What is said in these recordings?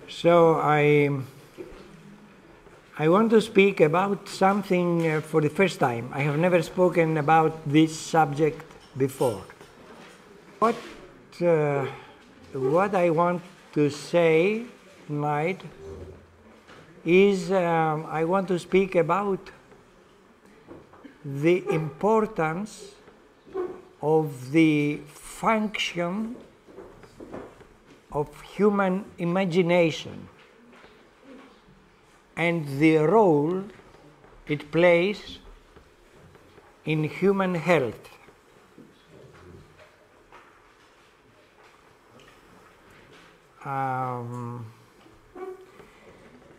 So I want to speak about something for the first time. I have never spoken about this subject before. What I want to say tonight is I want to speak about the importance of the function of human imagination and the role it plays in human health.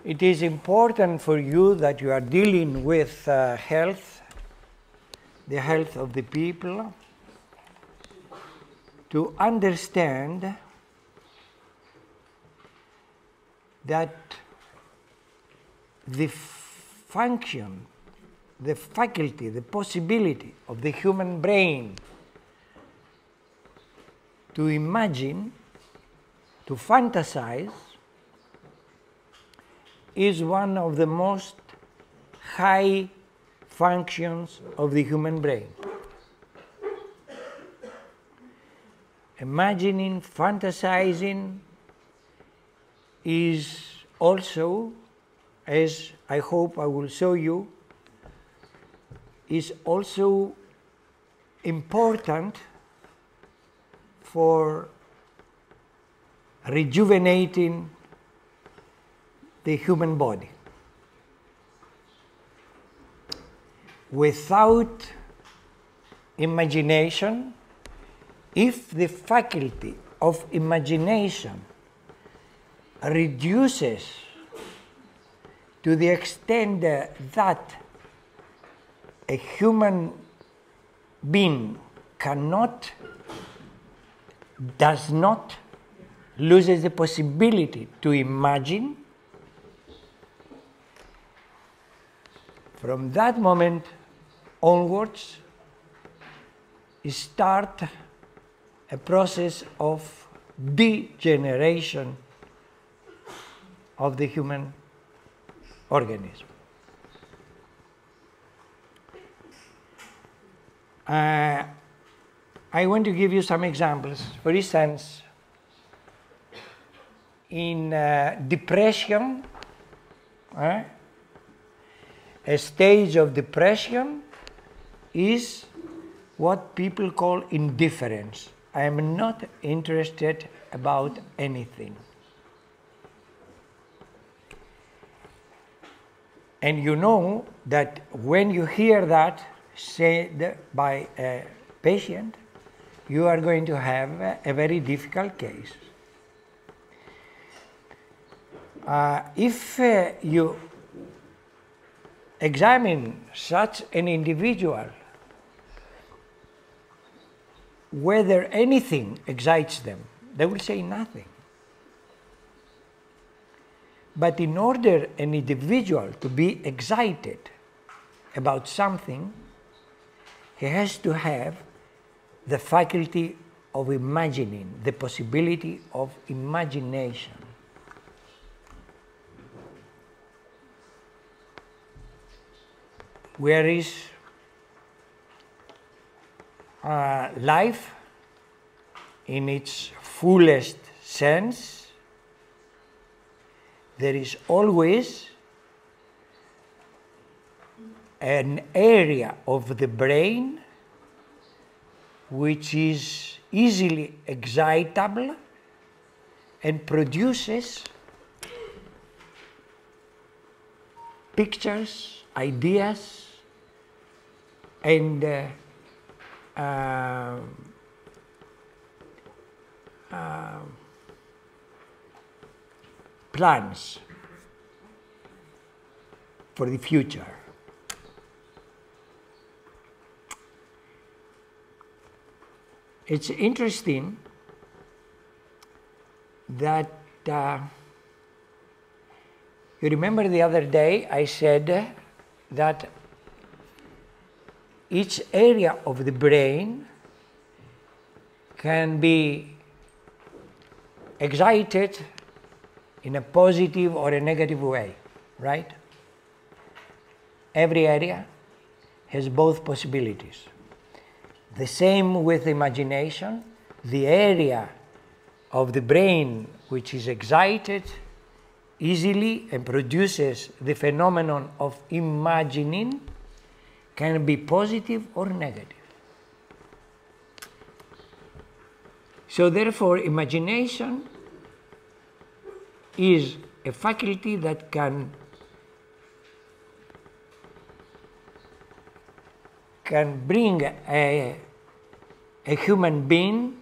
It is important for you that you are dealing with health, the health of the people, to understand that the function, the faculty, the possibility of the human brain to imagine, to fantasize, is one of the most high functions of the human brain. Imagining, fantasizing is also, as I hope I will show you, is also important for rejuvenating the human body. Without imagination, if the faculty of imagination reduces to the extent that a human being does not, loses the possibility to imagine, from that moment onwards, start a process of degeneration of the human organism. I want to give you some examples. For instance, in depression, a stage of depression is what people call indifference. I am not interested about anything. And you know that when you hear that said by a patient, you are going to have a very difficult case. If you examine such an individual, whether anything excites them, they will say nothing. But in order an individual to be excited about something, he has to have the faculty of imagining, the possibility of imagination. Where is life in its fullest sense, there is always an area of the brain which is easily excitable and produces pictures, ideas, and plans for the future. It's interesting that you remember the other day I said that each area of the brain can be excited in a positive or a negative way, right? Every area has both possibilities. The same with imagination. The area of the brain which is excited easily and produces the phenomenon of imagining can be positive or negative. So therefore, imagination is a faculty that can bring a human being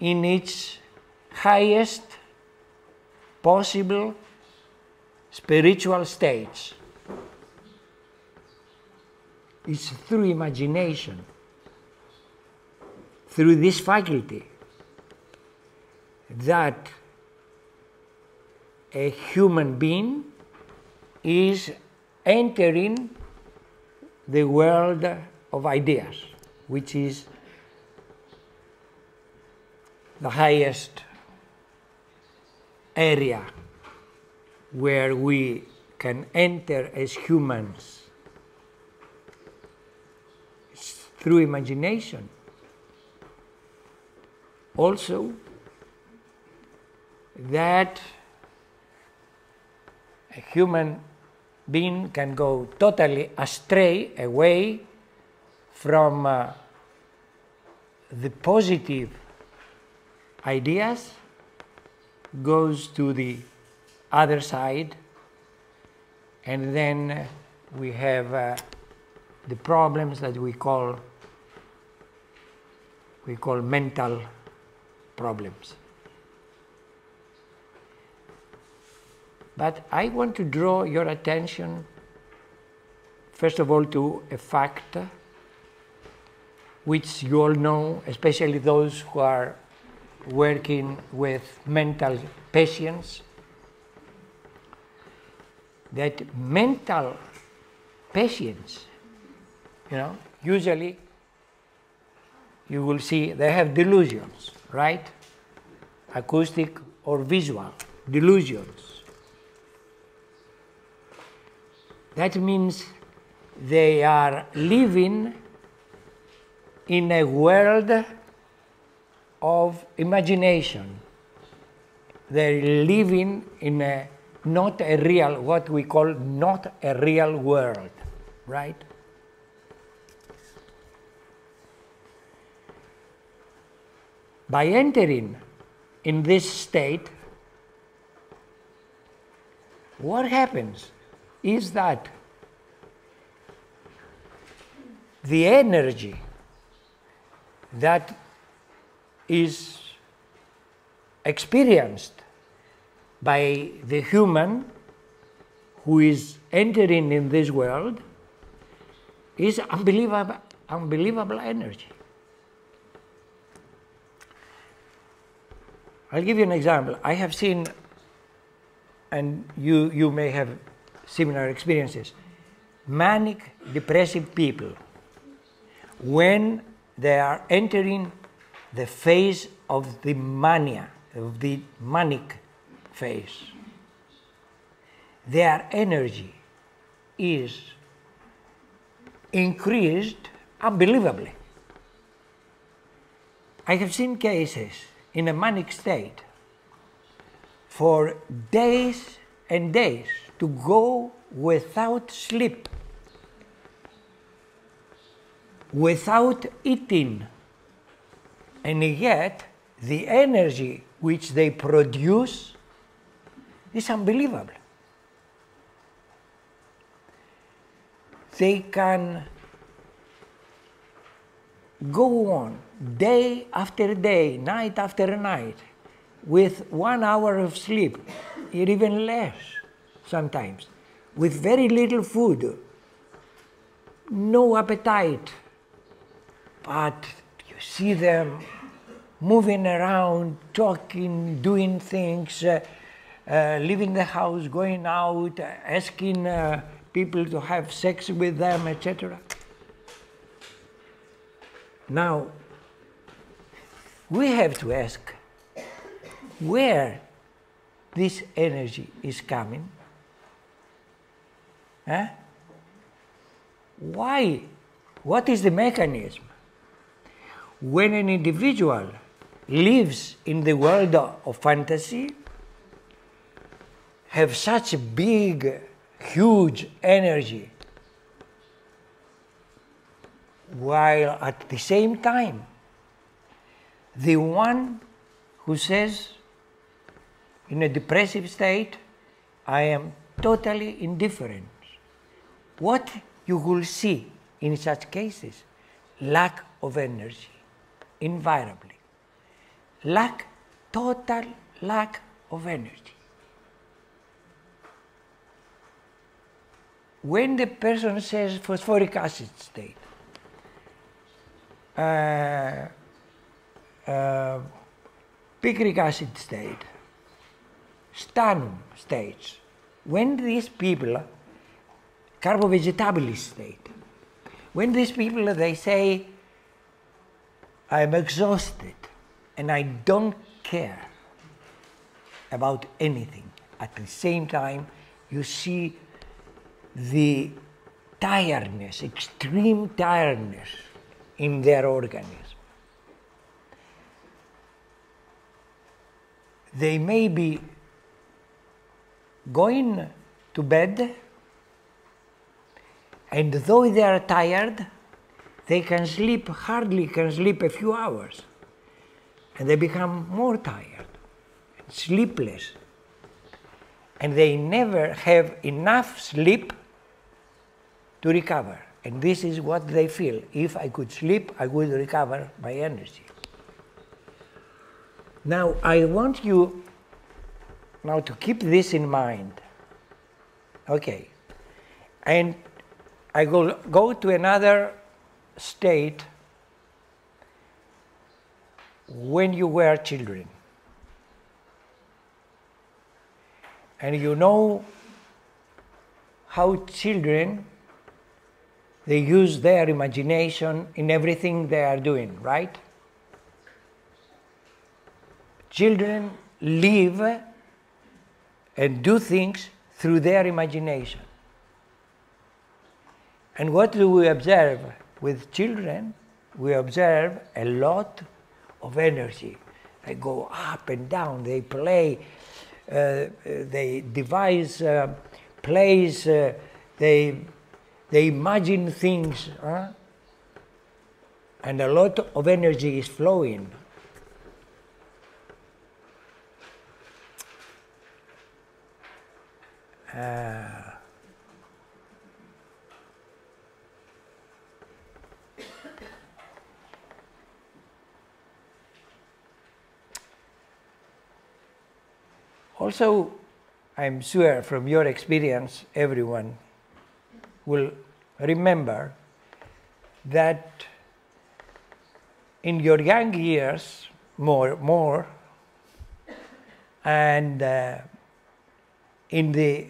in its highest possible spiritual states. It's through imagination, through this faculty, that a human being is entering the world of ideas, which is the highest area where we can enter as humans. It's through imagination. Also, that a human being can go totally astray, away from the positive ideas, goes to the other side, and then we have the problems that we call mental problems. But I want to draw your attention, first of all, to a fact which you all know, especially those who are working with mental patients, that mental patients, usually you will see they have delusions, right? Acoustic or visual delusions. That means they are living in a world of imagination. They're living in not a real, what we call not a real world, right? By entering in this state, what happens is that the energy that is experienced by the human who is entering in this world is unbelievable energy. I'll give you an example. I have seen, and you may have similar experiences, manic depressive people, when they are entering the phase of the mania, of the manic phase, their energy is increased unbelievably. I have seen cases in a manic state for days and days to go without sleep, without eating, and yet the energy which they produce is unbelievable. They can go on day after day, night after night, with 1 hour of sleep, or even less sometimes, with very little food, no appetite, but you see them moving around, talking, doing things, leaving the house, going out, asking people to have sex with them, etc. Now, we have to ask, where this energy is coming? Huh? Why? What is the mechanism? When an individual lives in the world of fantasy, have such a big, huge energy, while at the same time, the one who says in a depressive state, I am totally indifferent. What you will see in such cases? Lack of energy, invariably. Total lack of energy. When the person says phosphoric acid state, picric acid state, stannum states, when these people, carbovegetabilis state, when these people, they say, I'm exhausted and I don't care about anything, at the same time you see the tiredness, extreme tiredness in their organism. They may be going to bed, and though they are tired, they can sleep, hardly can sleep a few hours, and they become more tired, sleepless, and they never have enough sleep to recover. And this is what they feel. If I could sleep, I would recover my energy. Now, I want you now to keep this in mind. Okay. And I go to another state when you were children. And you know how children, they use their imagination in everything they are doing, right? Children live and do things through their imagination. And what do we observe with children? We observe a lot of energy. They go up and down, they play, they devise plays, they imagine things, and a lot of energy is flowing. Also, I'm sure from your experience, everyone will remember that in your young years, more, and in the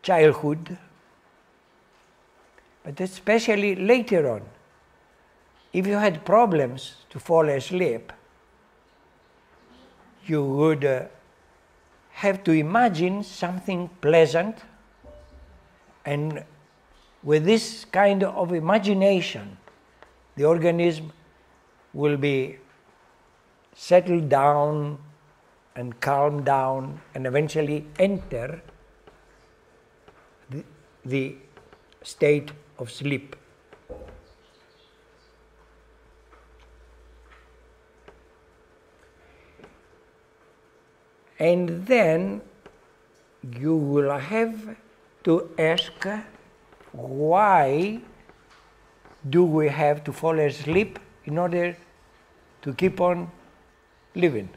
childhood, but especially later on, if you had problems to fall asleep, you would have to imagine something pleasant, and with this kind of imagination, the organism will be settled down and calm down and eventually enter the state of sleep. And then you will have to ask, why do we have to fall asleep in order to keep on living?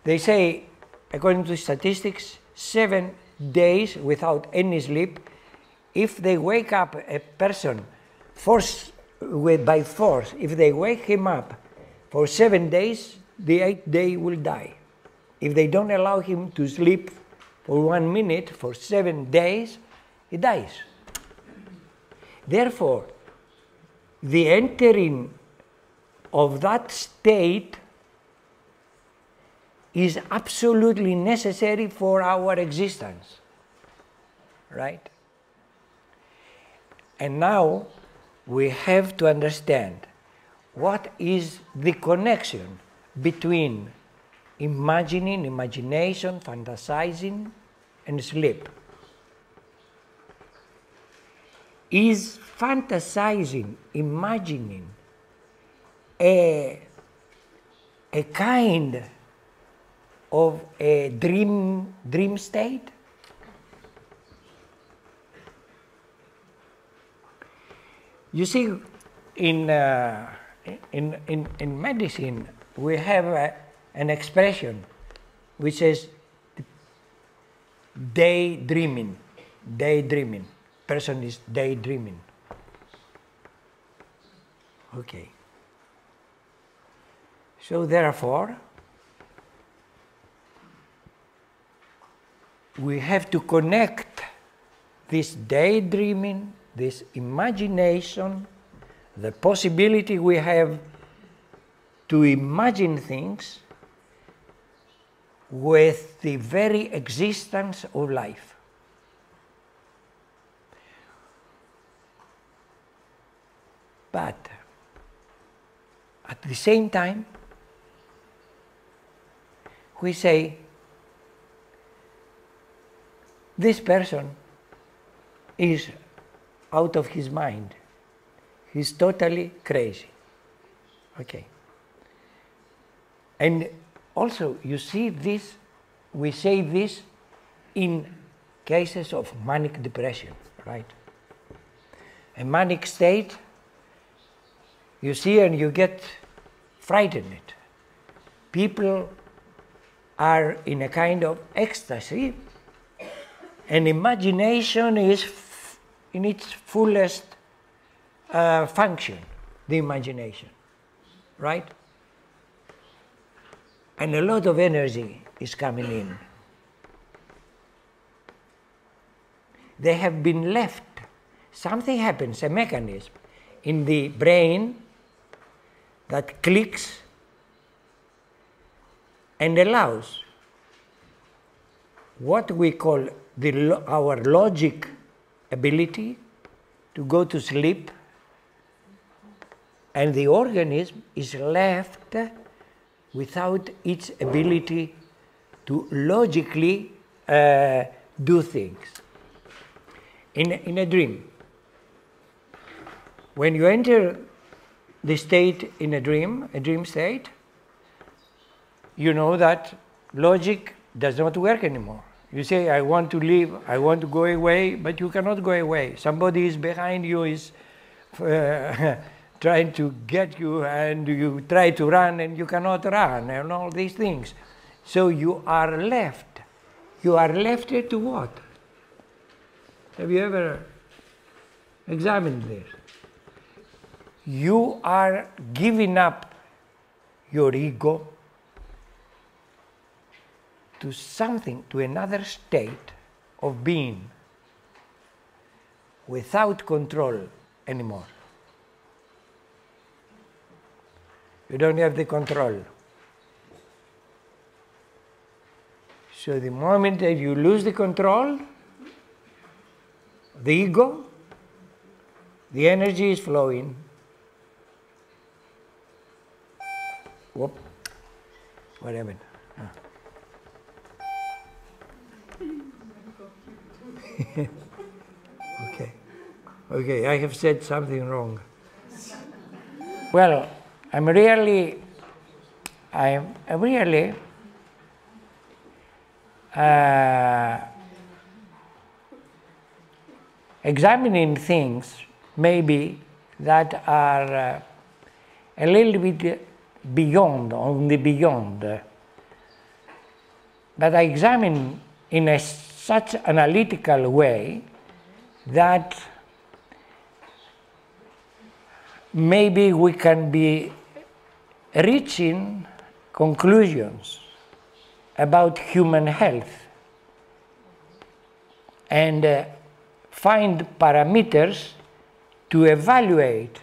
They say, according to statistics, 7 days without any sleep, if they wake up a person by force, if they wake him up for 7 days, the 8th day will die. If they don't allow him to sleep for 1 minute for 7 days, he dies. Therefore, the entering of that state is absolutely necessary for our existence, right? And now we have to understand what is the connection between imagining, imagination, fantasizing, and sleep. Is fantasizing, imagining, a kind of a dream state? You see, in medicine, we have an expression which says daydreaming. Daydreaming. Person is daydreaming. Okay. So therefore, we have to connect this daydreaming, this imagination, the possibility we have to imagine things with the very existence of life. But at the same time, we say, this person is out of his mind. He's totally crazy. Okay. And also, you see this, we say this in cases of manic depression, right? A manic state, you see and you get frightened. People are in a kind of ecstasy, and imagination is in its fullest function, the imagination, right? And a lot of energy is coming in. They have been left. Something happens, a mechanism in the brain that clicks and allows what we call our logic ability to go to sleep, and the organism is left without its ability to logically do things. In a dream, when you enter the state in a dream state, you know that logic does not work anymore. You say, I want to leave, I want to go away, but you cannot go away. Somebody is behind you, is trying to get you, and you try to run and you cannot run, and all these things. So you are left. You are left to what? Have you ever examined this? You are giving up your ego to something, to another state of being without control anymore. You don't have the control. So the moment that you lose the control, the ego, the energy is flowing. Whoop. What happened? Okay, I have said something wrong. Well, I'm really examining things maybe that are a little bit beyond, on the beyond. But I examine in such analytical way that maybe we can be reaching conclusions about human health and find parameters to evaluate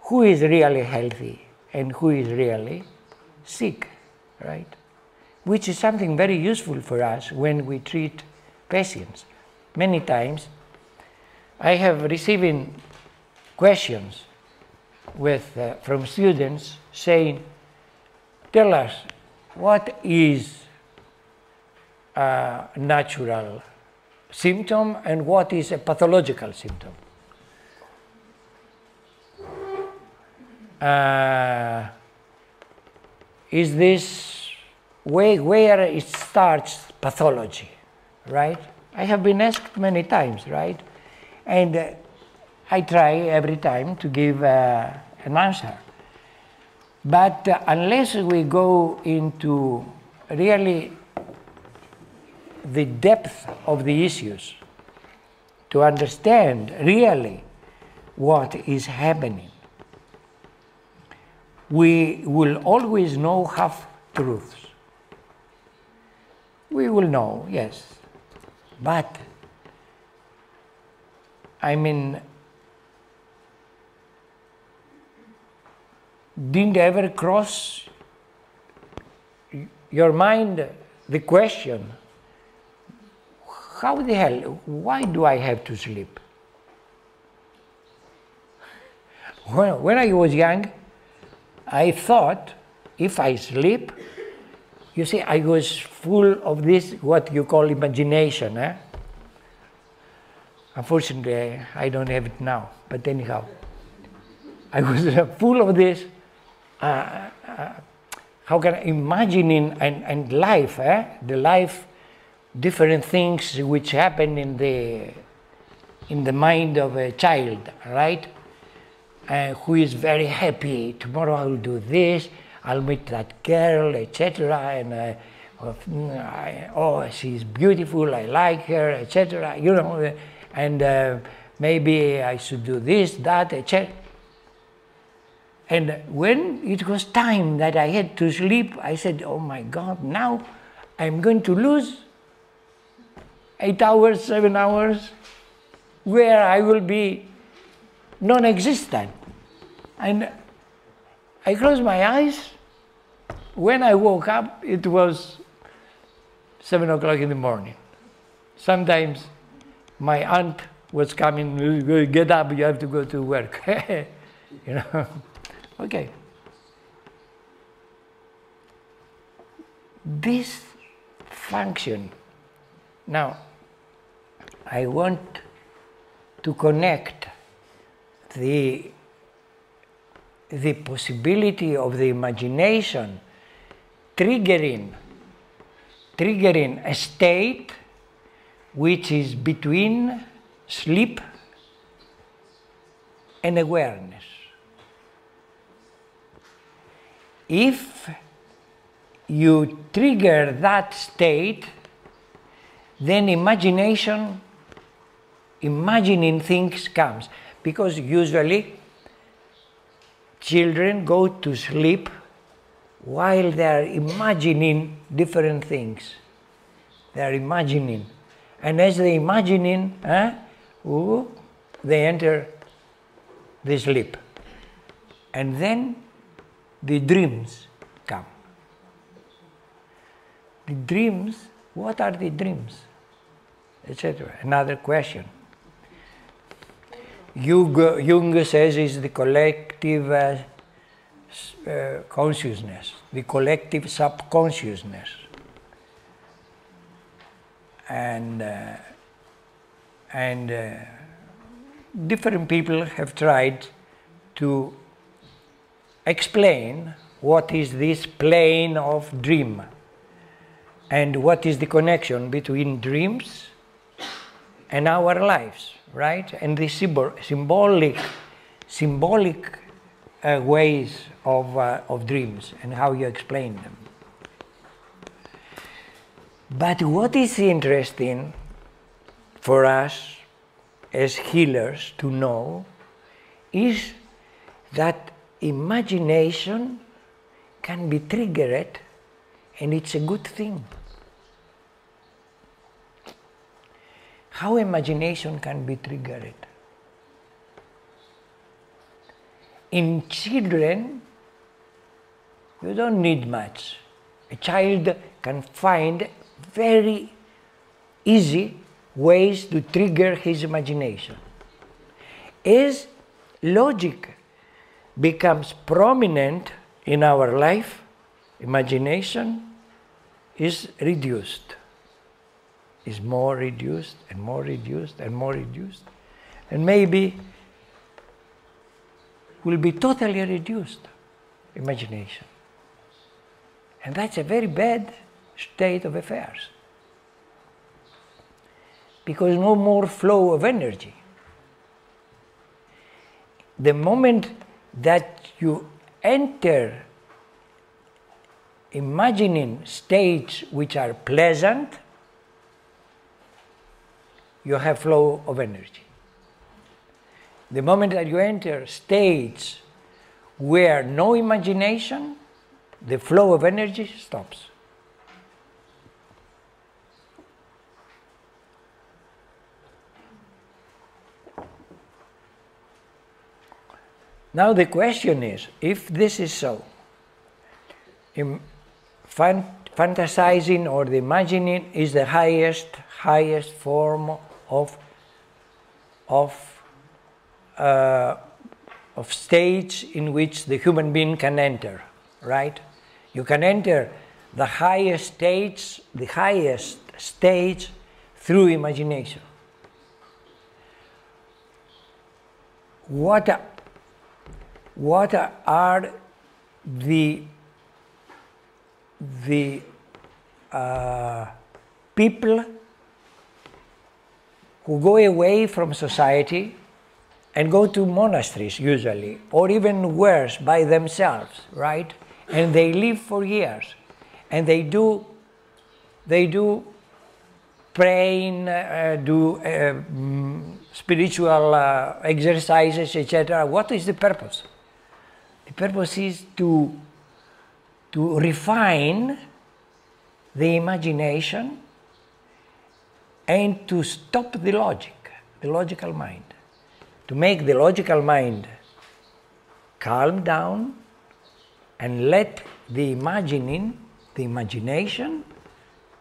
who is really healthy and who is really sick, right? which is something very useful for us when we treat patients. Many times I have received questions from students saying, tell us, what is a natural symptom and what is a pathological symptom? Is this where it starts pathology, right? I have been asked many times, right? And I try every time to give an answer. But unless we go into really the depth of the issues to understand really what is happening, we will always know half-truths. We will know, yes, but I mean, didn't ever cross your mind the question, how the hell, why do I have to sleep? When I was young, I thought if I sleep, you see, I was full of this, what you call imagination. Unfortunately, I don't have it now, but anyhow, I was full of this, how can I imagining and life, the life, different things which happen in the mind of a child, right? Who is very happy, tomorrow I'll do this, I'll meet that girl, etc. And oh, she's beautiful, I like her, etc. You know, and maybe I should do this, that, etc. And when it was time that I had to sleep, I said, oh my God, now I'm going to lose 8 hours, 7 hours, where I will be non-existent. And I closed my eyes. When I woke up, it was 7 o'clock in the morning. Sometimes my aunt was coming, get up, you have to go to work. You know, okay. This function. Now, I want to connect the possibility of the imagination triggering a state which is between sleep and awareness. If you trigger that state, then imagining things comes, because usually children go to sleep while they are imagining different things. They are imagining. And as they imagining, they enter the sleep. And then the dreams come. The dreams, what are the dreams? Etc. Another question. Jung says is the collective consciousness, the collective subconsciousness. And different people have tried to explain what is this plane of dream and what is the connection between dreams and our lives, right? And the symbolic ways of dreams and how you explain them. But what is interesting for us as healers to know is that imagination can be triggered, and it's a good thing. How imagination can be triggered? In children, you don't need much. A child can find very easy ways to trigger his imagination. As logic becomes prominent in our life, imagination is reduced, is more reduced and more reduced and more reduced, and maybe will be totally reduced, imagination. And that's a very bad state of affairs, because no more flow of energy. The moment that you enter imagining states which are pleasant, you have flow of energy. The moment that you enter states where no imagination, the flow of energy stops. Now the question is, if this is so, fantasizing or the imagining is the highest form of states in which the human being can enter, right? You can enter the highest stage through imagination. What are the people who go away from society and go to monasteries usually, or even worse, by themselves, right? And they live for years, and they do praying, do spiritual exercises, etc. What is the purpose? The purpose is to refine the imagination and to stop the logical mind, to make the logical mind calm down and let the imagination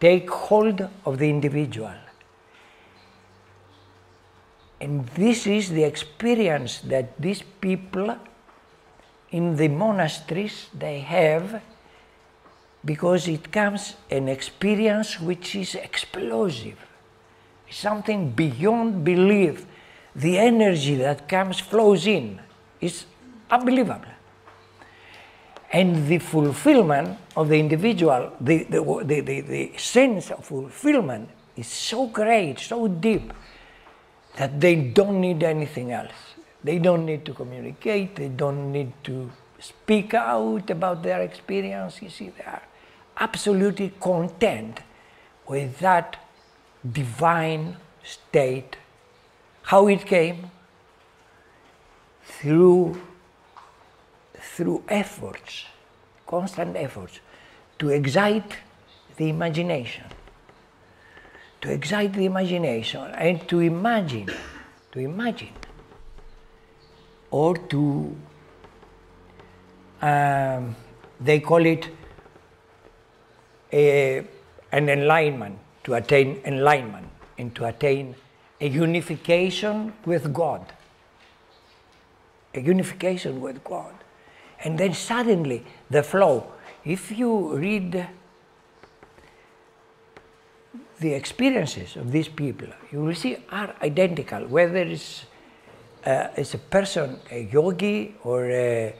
take hold of the individual. And this is the experience that these people in the monasteries they have, because it comes an experience which is explosive, something beyond belief. The energy that flows in is unbelievable. And the fulfillment of the individual, the sense of fulfillment is so great, so deep, that they don't need anything else. They don't need to communicate, they don't need to speak out about their experience. You see, they are absolutely content with that divine state. How it came? Through efforts, constant efforts, to excite the imagination. To excite the imagination and to imagine, or to, they call it an enlightenment, to attain enlightenment, and to attain a unification with God. A unification with God. And then suddenly the flow. If you read the experiences of these people, you will see are identical, whether it's a person, a yogi, or a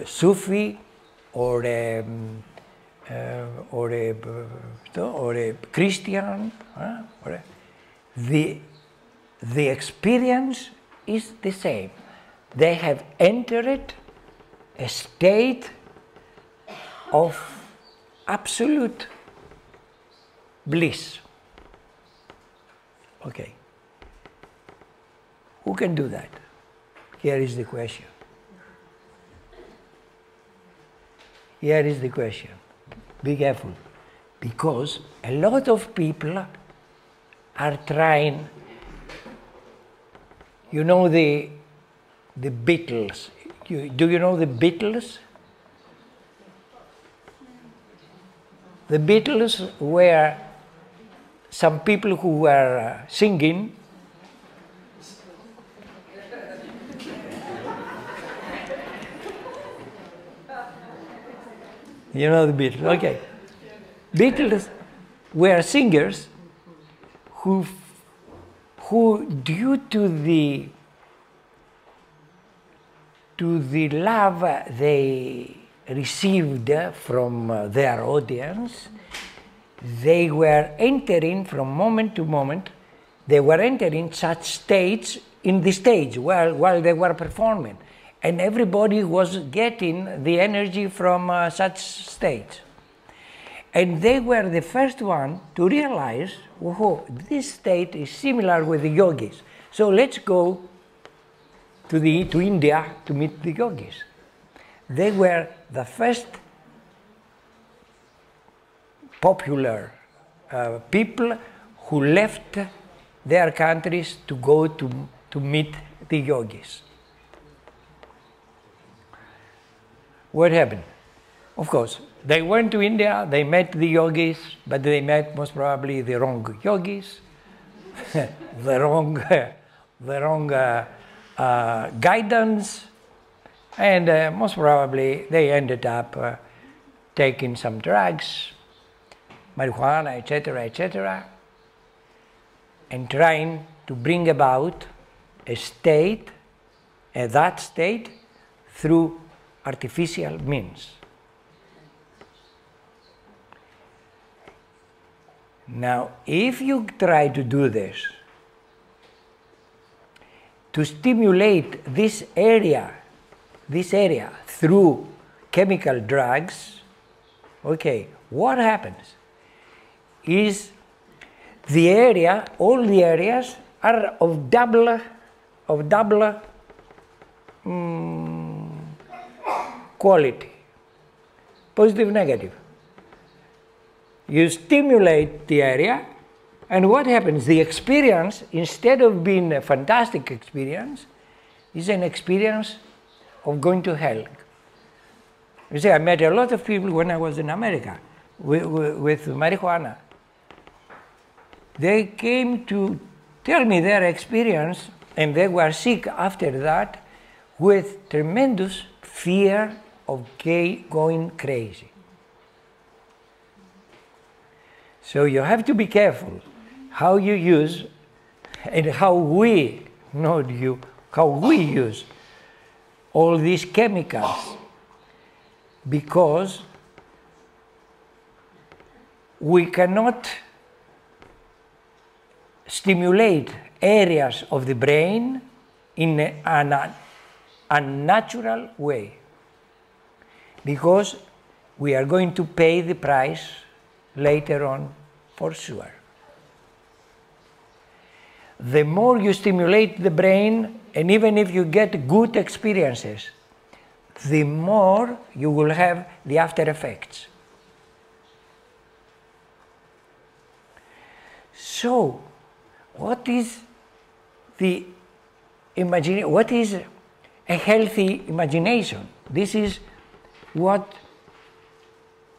Sufi, or a Christian. The experience is the same. They have entered a state of absolute bliss. Okay. Who can do that? Here is the question. Here is the question. Be careful. Because a lot of people are trying, you know, the Beatles. Do you know the Beatles? the Beatles were some people who were singing. You know the Beatles, okay. Beatles were singers who due to the love they received from their audience, they were entering from moment to moment, they were entering such states in the stage while they were performing. And everybody was getting the energy from such states. And they were the first one to realize, oh, this state is similar with the yogis. So let's go to India to meet the yogis. They were the first popular people who left their countries to go to meet the yogis. What happened? Of course, they went to India, they met the yogis, but they met most probably the wrong yogis, the wrong guidance, and most probably they ended up taking some drugs, marijuana, etc., and trying to bring about a state, that state, through artificial means. Now, if you try to do this, to stimulate this area through chemical drugs, okay, what happens is all the areas are of double quality, positive, negative. You stimulate the area, and what happens? The experience, instead of being a fantastic experience, is an experience of going to hell. You see, I met a lot of people when I was in America with marijuana. They came to tell me their experience, and they were sick after that with tremendous fear of going crazy. So you have to be careful how you use and how we use all these chemicals, because we cannot stimulate areas of the brain in an unnatural way, because we are going to pay the price later on for sure. The more you stimulate the brain, and even if you get good experiences, the more you will have the after effects. So, what is what is a healthy imagination? This is what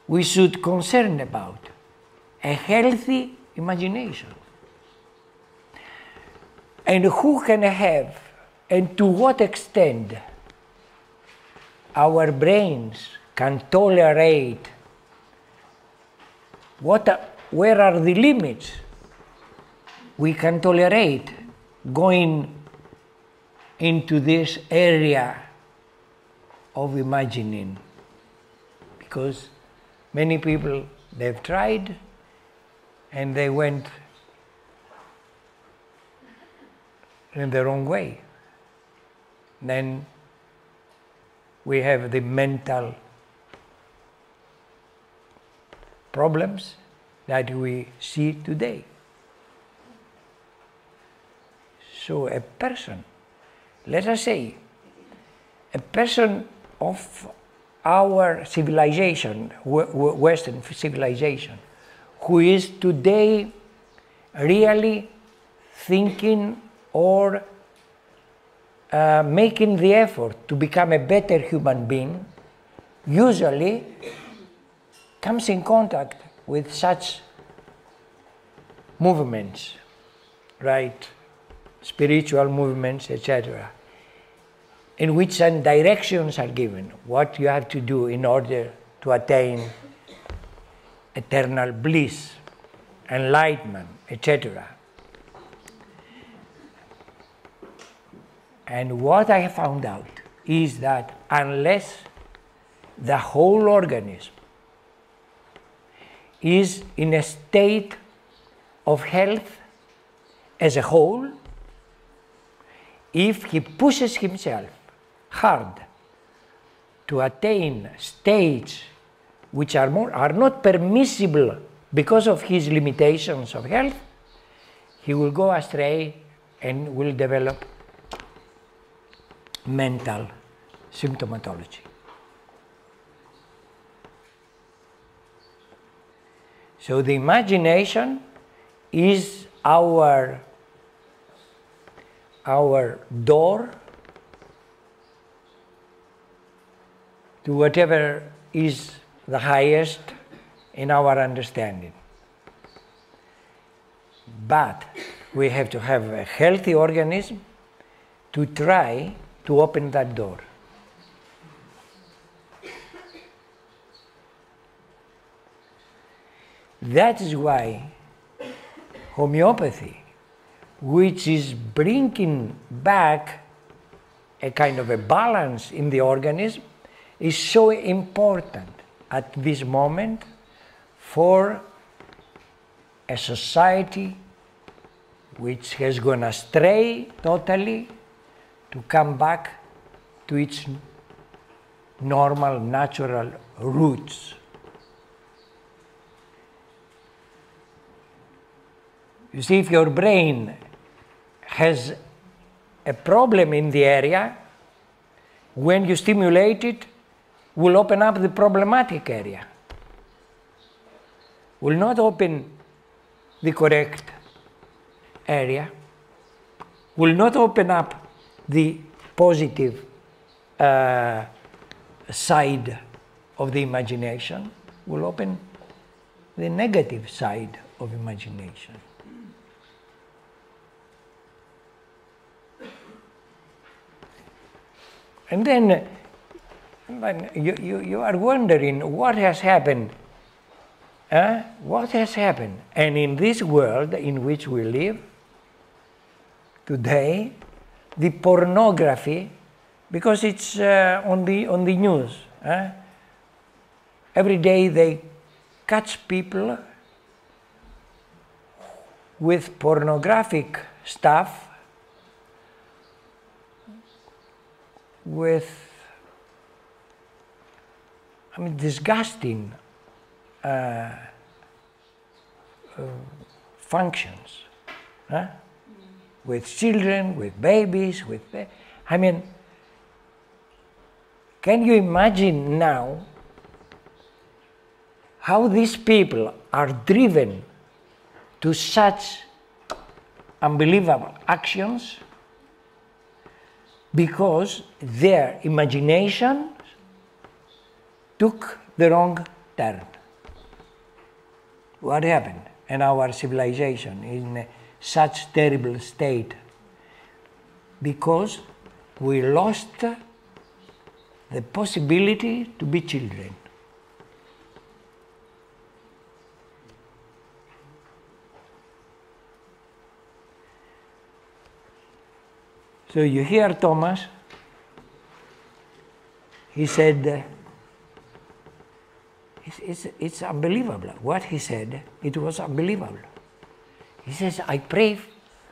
we should concern about, a healthy imagination. And who can have, and to what extent our brains can tolerate, where are the limits we can tolerate going into this area of imagining. Because many people, they've tried and they went in the wrong way. Then we have the mental problems that we see today. So a person, let us say, a person of our civilization, Western civilization, who is today really thinking or making the effort to become a better human being, usually comes in contact with such movements, right? Spiritual movements, etc., in which some directions are given, what you have to do in order to attain eternal bliss, enlightenment, etc. And what I have found out is that unless the whole organism is in a state of health as a whole, if he pushes himself hard to attain states which are not permissible because of his limitations of health, he will go astray and will develop mental symptomatology. So the imagination is our door to whatever is the highest in our understanding. But we have to have a healthy organism to try to open that door. That is why homeopathy, which is bringing back a kind of a balance in the organism, is so important at this moment for a society which has gone astray totally to come back to its normal, natural roots. You see, if your brain has a problem in the area, when you stimulate it, will open up the problematic area. Will not open the correct area, will not open up the positive side of the imagination, will open the negative side of imagination. And then you are wondering what has happened. What has happened? And in this world in which we live today, the pornography, because it's on the news. Every day they catch people with pornographic stuff, with, disgusting functions. With children, with babies, can you imagine now how these people are driven to such unbelievable actions because their imagination took the wrong turn? What happened in our civilization in such terrible state? Because we lost the possibility to be children. So you hear Thomas, he said, it's unbelievable. What he said, it was unbelievable. He says, I pray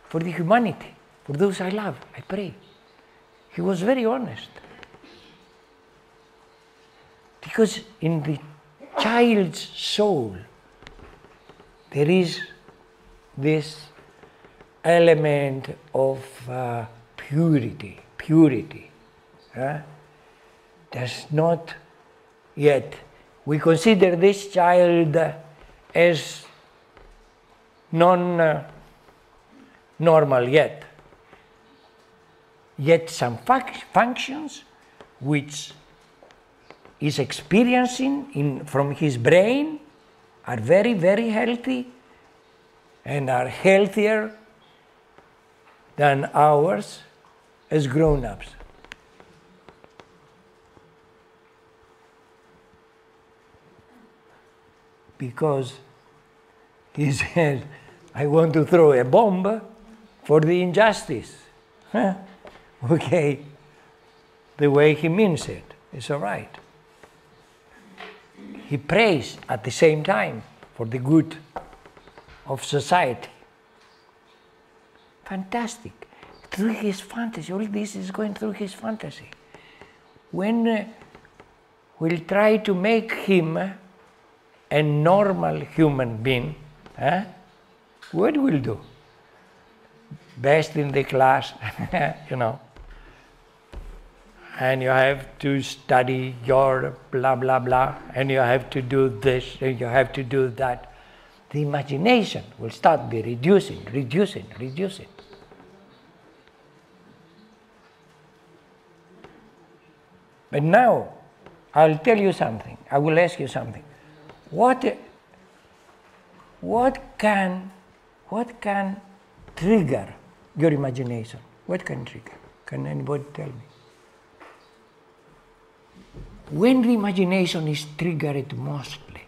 for the humanity, for those I love, I pray. He was very honest. Because in the child's soul, there is this element of purity. Does not yet, we consider this child as non-normal yet some functions which is experiencing from his brain are very, very healthy and are healthier than ours as grown-ups. Because he says, I want to throw a bomb for the injustice. Huh? Okay, the way he means it is all right. He prays at the same time for the good of society. Fantastic. Through his fantasy, all this is going through his fantasy. When we'll try to make him a normal human being, what will do? Best in the class, you know. And you have to study your blah, blah, blah, and you have to do this, and you have to do that. The imagination will start be reducing. But now, I'll tell you something. I will ask you something. What can trigger your imagination? What can trigger? Can anybody tell me? When the imagination is triggered mostly,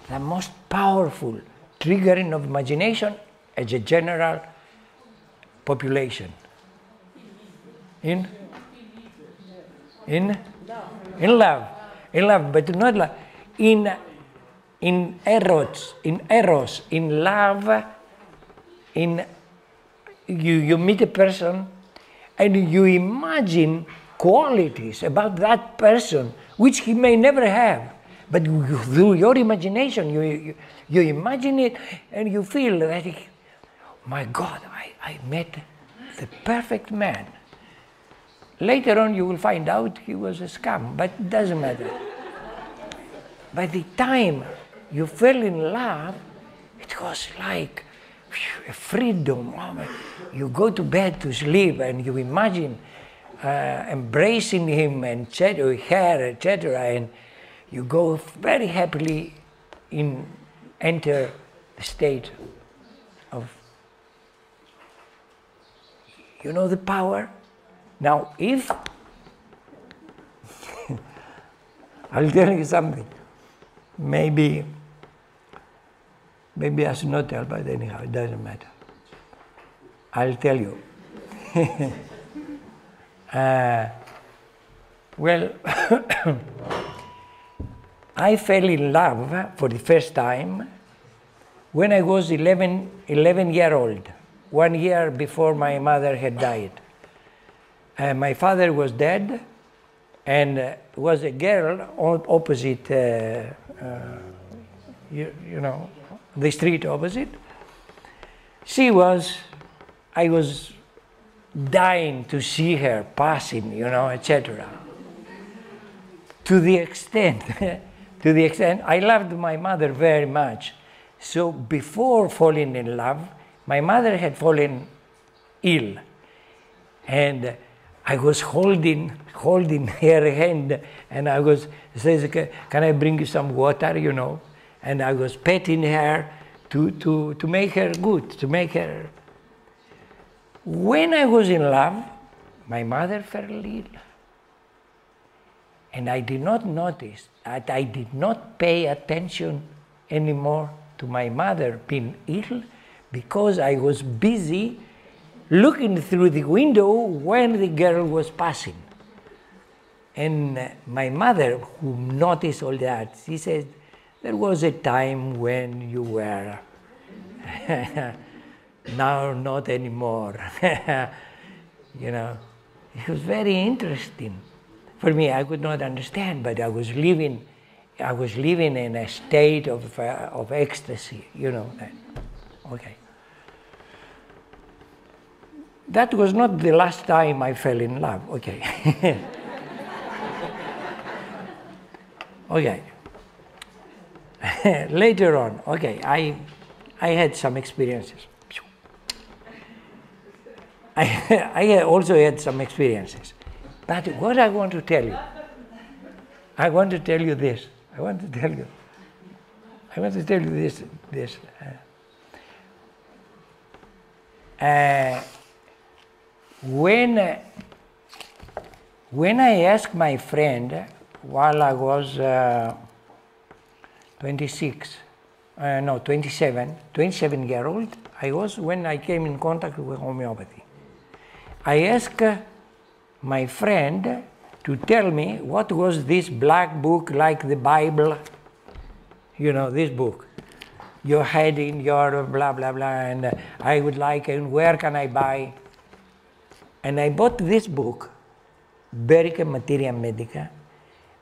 the most powerful triggering of imagination as a general population. In love, but not love. In eros, in love, you meet a person and you imagine qualities about that person which he may never have, but through your imagination you imagine it and you feel that, my God, I met the perfect man. Later on you will find out he was a scam, but it doesn't matter. By the time you fell in love, it was like a freedom. You go to bed to sleep and you imagine embracing him and her, etc. And you go very happily enter the state of, you know, the power. Now, if I'll tell you something, maybe I should not tell, but anyhow, it doesn't matter. I'll tell you. Well, I fell in love for the first time when I was 11 years old, 1 year before my mother had died. My father was dead, and was a girl opposite, you know, the street opposite. I was dying to see her passing, you know, etc. To the extent I loved my mother very much. So before falling in love, my mother had fallen ill, and I was holding her hand, and I says, can I bring you some water, you know? And I was petting her to make her good, to make her. When I was in love, my mother fell ill. And I did not notice that I did not pay attention anymore to my mother being ill, because I was busy looking through the window when the girl was passing. And my mother, who noticed all that, she said, there was a time when you were, now not anymore. You know, it was very interesting. For me, I could not understand, but I was living in a state of ecstasy, you know. Okay. That was not the last time I fell in love. Okay. Okay. Later on, okay, I had some experiences. I also had some experiences. But what I want to tell you, I want to tell you this. I want to tell you. I want to tell you this. When I asked my friend while I was 27-year-old, I was when I came in contact with homeopathy. I asked my friend to tell me what was this black book like the Bible, you know, this book. You had in your blah, blah, blah, and I would like, and where can I buy? And I bought this book, Berica Materia Medica.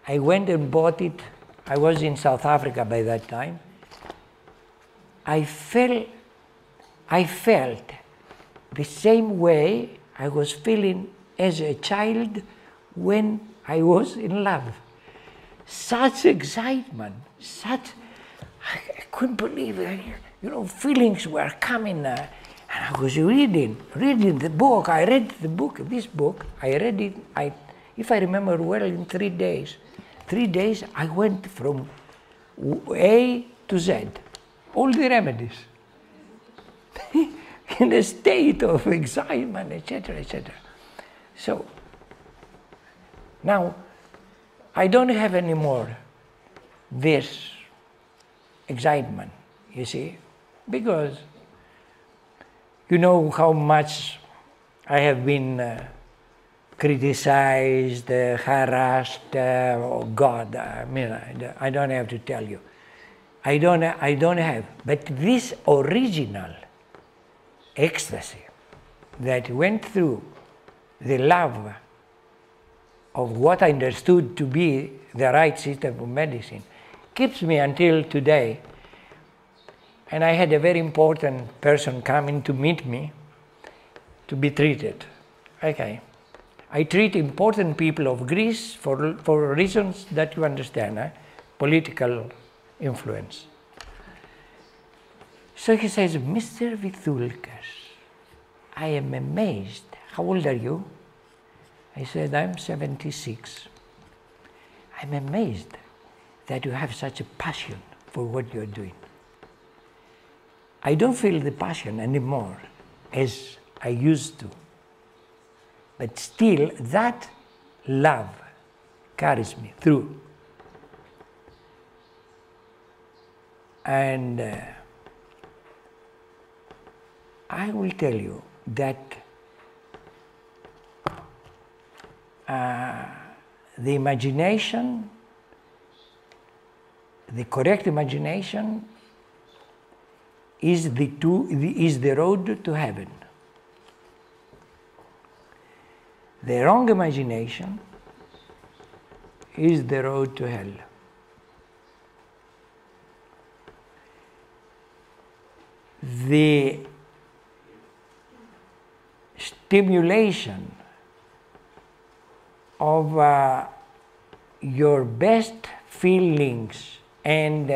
I went and bought it. I was in South Africa by that time. I felt the same way I was feeling as a child when I was in love. Such excitement, I couldn't believe it. You know, feelings were coming. And I was reading the book. I read the book, this book. I read it, if I remember well, in 3 days. 3 days I went from A to Z, all the remedies, in a state of excitement, etc., etc. So now I don't have anymore this excitement, you see, because you know how much I have been criticized, harassed. Oh God, I mean, I don't have to tell you. I don't have. But this original ecstasy that went through the love of what I understood to be the right system of medicine keeps me until today. And I had a very important person coming to meet me to be treated. Okay. I treat important people of Greece for reasons that you understand, political influence. So he says, Mr. Vithoulkas, I am amazed. How old are you? I said, I'm 76. I'm amazed that you have such a passion for what you're doing. I don't feel the passion anymore as I used to. But still, that love carries me through. And I will tell you that the imagination, the correct imagination, is the road to heaven. The wrong imagination is the road to hell. The stimulation of your best feelings and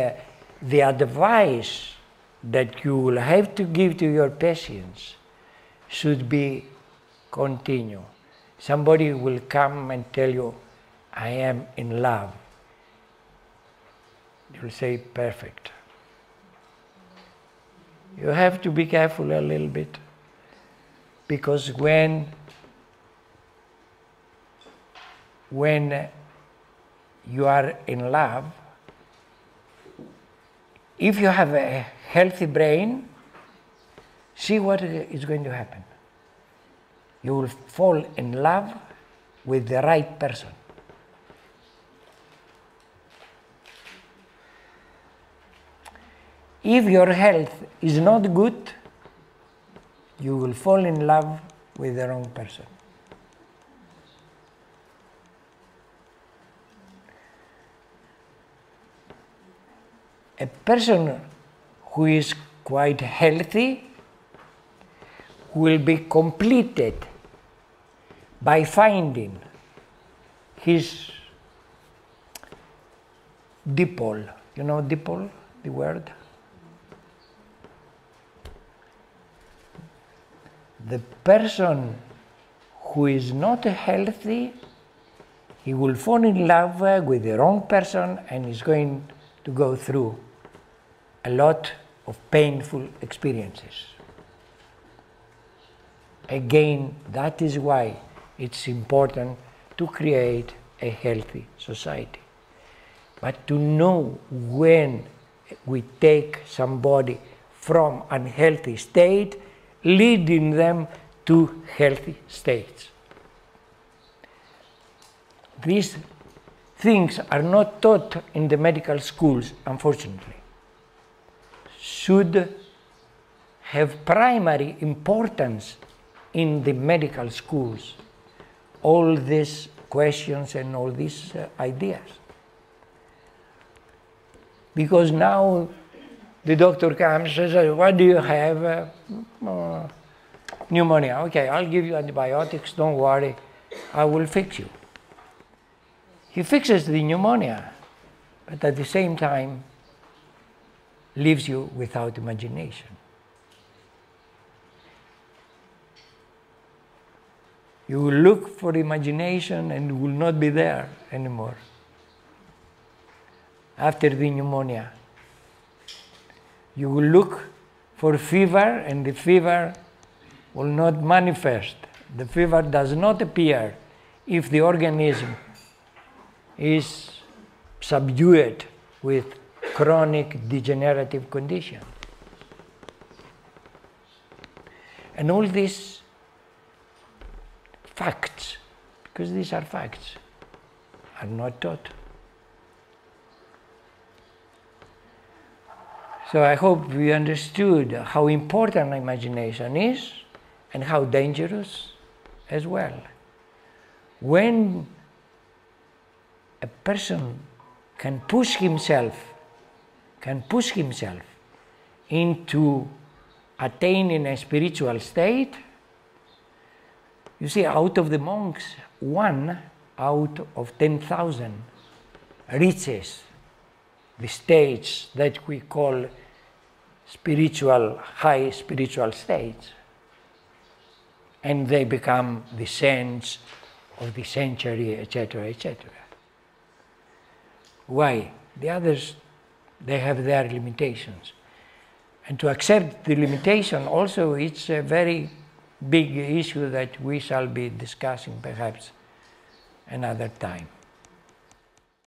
the advice that you will have to give to your patients should be continued. Somebody will come and tell you, I am in love. You'll say, perfect. You have to be careful a little bit, because when you are in love, if you have a healthy brain, see what is going to happen. You will fall in love with the right person. If your health is not good, you will fall in love with the wrong person. A person who is quite healthy will be completed by finding his dipole. You know dipole, the word? The person who is not healthy, he will fall in love with the wrong person and is going to go through a lot of painful experiences. Again, that is why it's important to create a healthy society. But to know when we take somebody from unhealthy state, leading them to healthy states. These things are not taught in the medical schools, unfortunately. Should have primary importance in the medical schools, all these questions and all these ideas. Because now the doctor comes and says, what do you have? Pneumonia. Okay, I'll give you antibiotics, don't worry, I will fix you. He fixes the pneumonia, but at the same time leaves you without imagination. You will look for imagination and it will not be there anymore after the pneumonia. You will look for fever and the fever will not manifest. The fever does not appear if the organism is subdued with chronic degenerative condition. And all these facts, because these are facts, are not taught. So I hope we understood how important imagination is and how dangerous as well. When a person can push himself into attaining a spiritual state, you see, out of the monks, 1 out of 10,000 reaches the stage that we call high spiritual states. And they become the saints of the century, etc., etc. Why? The others, they have their limitations. And to accept the limitation also, it's a very big issue that we shall be discussing perhaps another time.